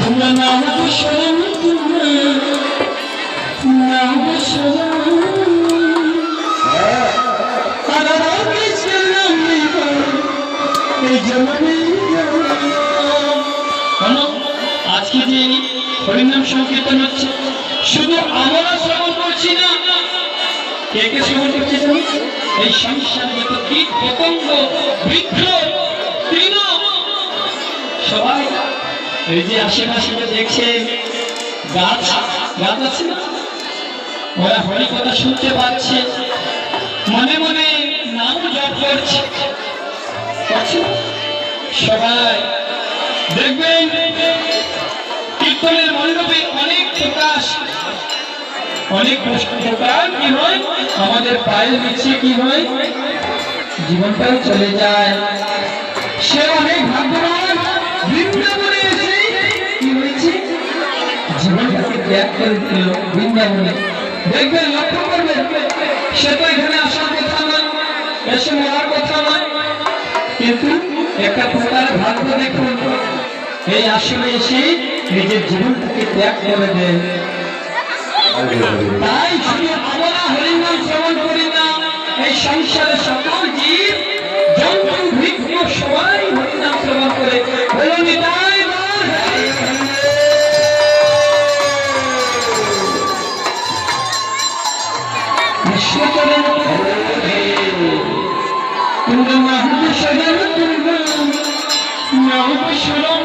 তোমরা নাম শরণ, তোমরা নাম শরণ, আর কৃষ্ণ নাম নিব এই জন্মে। আজকে যে হরিনাম সংকীর্তন হচ্ছে, শুধু আমরা শ্রবণ করছি না, কে কে শ্রবণ করছে জানো? এই সংসার যত কীট পতঙ্গ বৃক্ষ তৃণ সবাই, এই যে আশেপাশে দেখছে গাছ গাছ আছে না, ওরা হরি কথা শুনতে পাচ্ছে, মনে মনে নাম জপ করছে। সবাই দেখবেন কীর্তনের মণ্ডপে অনেক প্রকাশ, অনেক প্রকার কি হয়, আমাদের পায়ের নিচে কি হয়, জীবনটাও চলে যায়। সে অনেক ভাগ্যবান, বৃন্দাবনে এসে কি হয়েছে, জীবনটাকে ত্যাগ করে দিল বৃন্দাবনে। দেখবেন, লক্ষ্য করবেন, সে তো এখানে আসার কথা নয়, এসে মরার কথা নয়, কিন্তু একটা প্রকার ভাগ্য দেখুন, এই আসলে এসে নিজের জীবনটাকে ত্যাগ করে দেয়। তাই শুধু আমরা হরিনাম শ্রবণ করি না, এই সংসারে সকল জীব জন্তু বৃক্ষ সবাই হরিনাম শ্রবণ করে। বলো নিতাই গৌর হরি। বিশ্বচরণ তোমরা নাম শরণ, তোমরা নাম শরণ,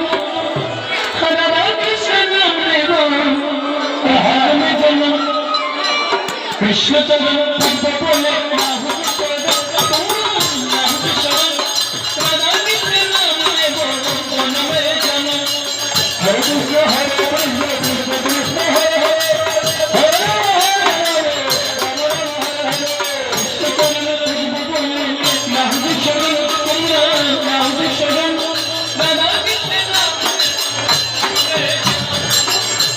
কৃষ্ণ চরণ বলে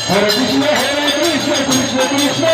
হরে কৃষ্ণ হরে কৃষ্ণ কৃষ্ণ কৃষ্ণ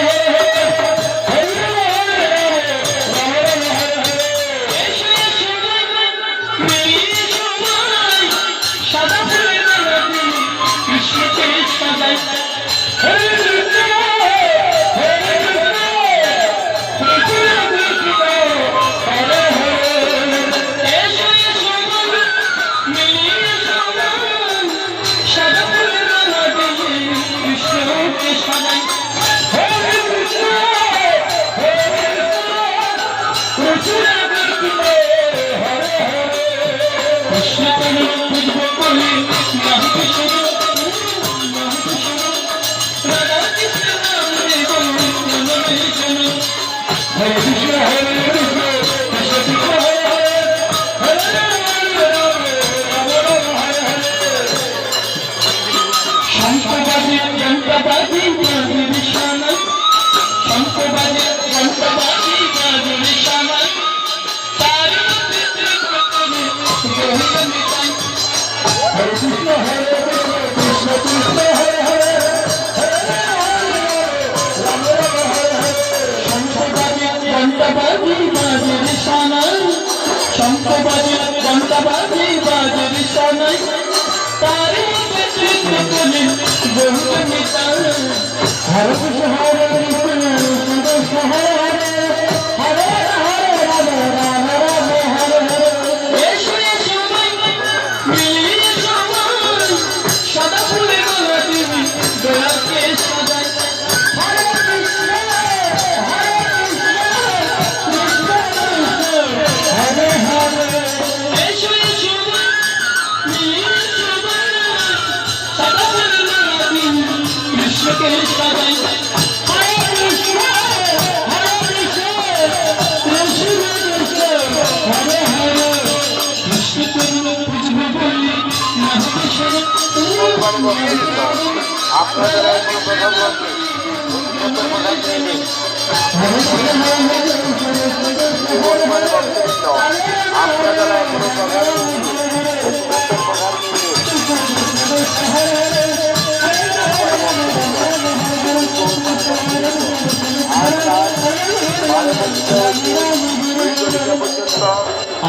আপনারা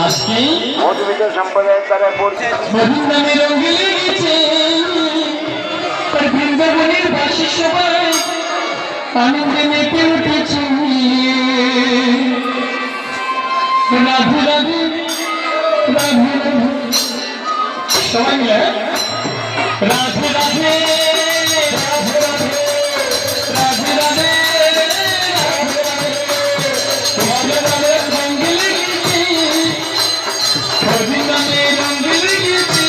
আজকে মধুমিতা সম্প্রদায়ের দ্বারা বলছে আনন্দে মেতে উঠেছি রাধে রাধে রাধে রাধে সবাই মিলে রাধে রাধে রাধে রাধে রাধে রাধে রাধে রঙ লেগেছে হরিনামে রঙ লেগেছে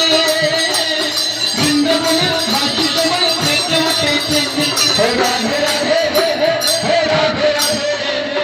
বৃন্দাবনের বাকি সবাই মেতে উঠেছে রাধে রাধে রাধে রাধে রাধে রাধে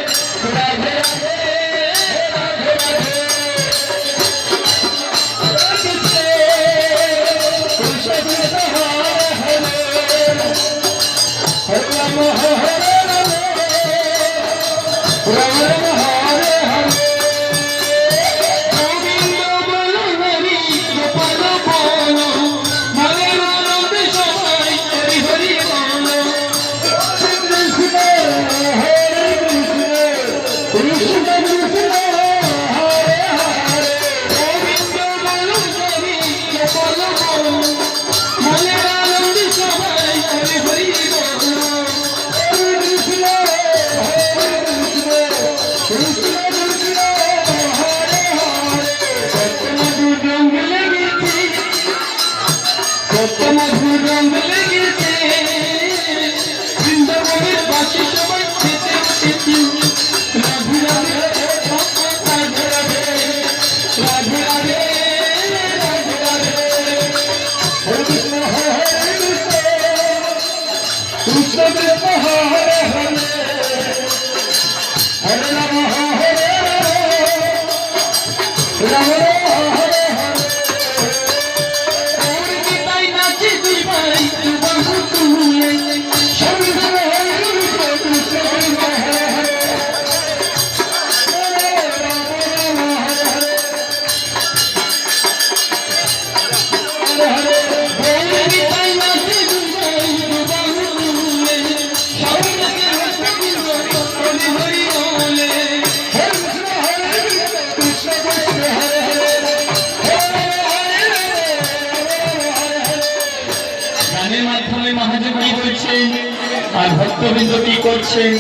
আর ভক্তবৃন্দ কি করছেন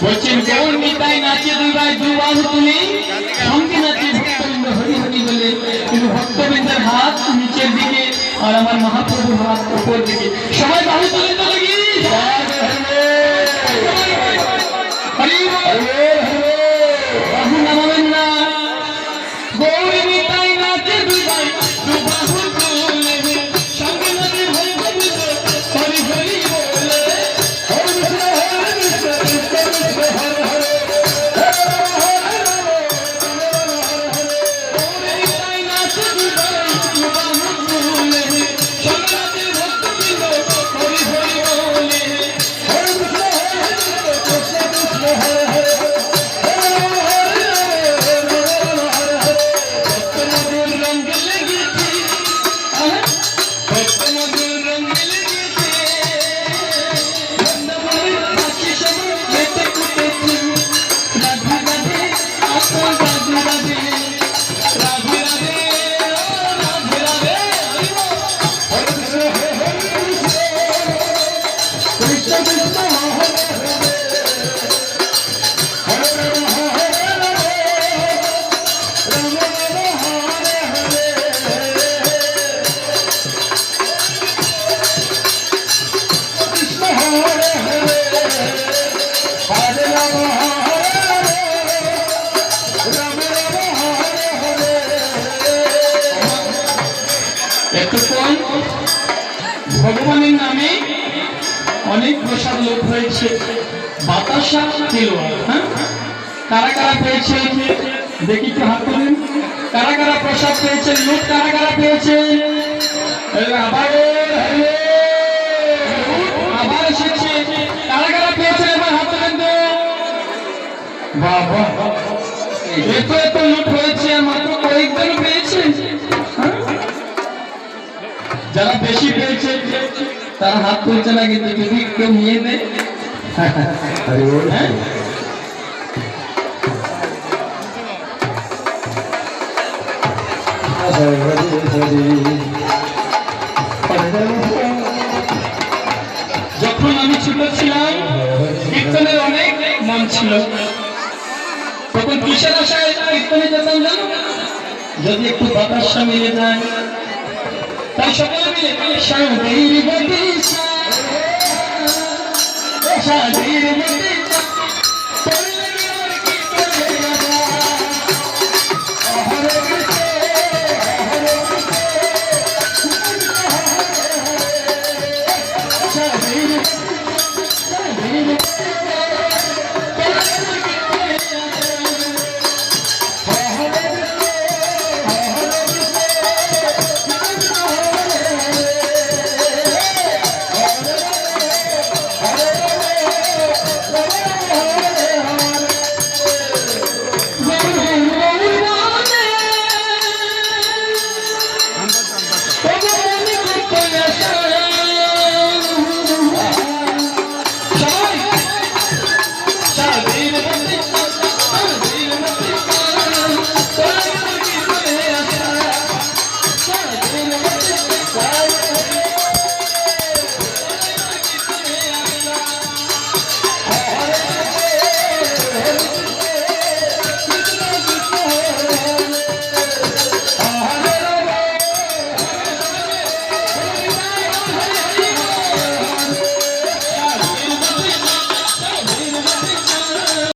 বলছেন কেমন নিতাই নাচে দুই ভাই দুবাহু তুলি সঙ্গে নাচে ভক্তবৃন্দ হরি হরি বলে কিন্তু ভক্তবৃন্দের হাত নিচের দিকে আর আমার মহাপ্রভুর হাত উপর দিকে সবাই বাহু তুলে তো লাগি বাহু নামাবেন না গৌরী নিতাই নাচে দুই ভাই দুবাহু তুলে সঙ্গে নাচে ভক্তবৃন্দ হরি হরি ভগবানের নামে অনেক প্রসাদ লোক হয়েছে বাতাসা তেলোয়া হ্যাঁ কারা কারা পেয়েছে দেখি তো হাত তুলেন কারা কারা প্রসাদ পেয়েছেন লোক কারা কারা পেয়েছে আবার আবার এসেছে কারা কারা পেয়েছেন এবার হাত তুলেন তো বাবা এত এত লোক হয়েছে মাত্র কয়েকজন পেয়েছে যারা বেশি পেয়েছে তারা হাত তুলছে না কিন্তু যদি কেউ নিয়ে দেয় যখন আমি ছোট ছিলাম কীর্তনের অনেক নাম ছিল। তখন কিসের আশায় কীর্তনে যেতাম জানো? যদি একটু বাতাসটা মিলে যায়। তাই সকলে মিলে সাদের বটি সাদের বটি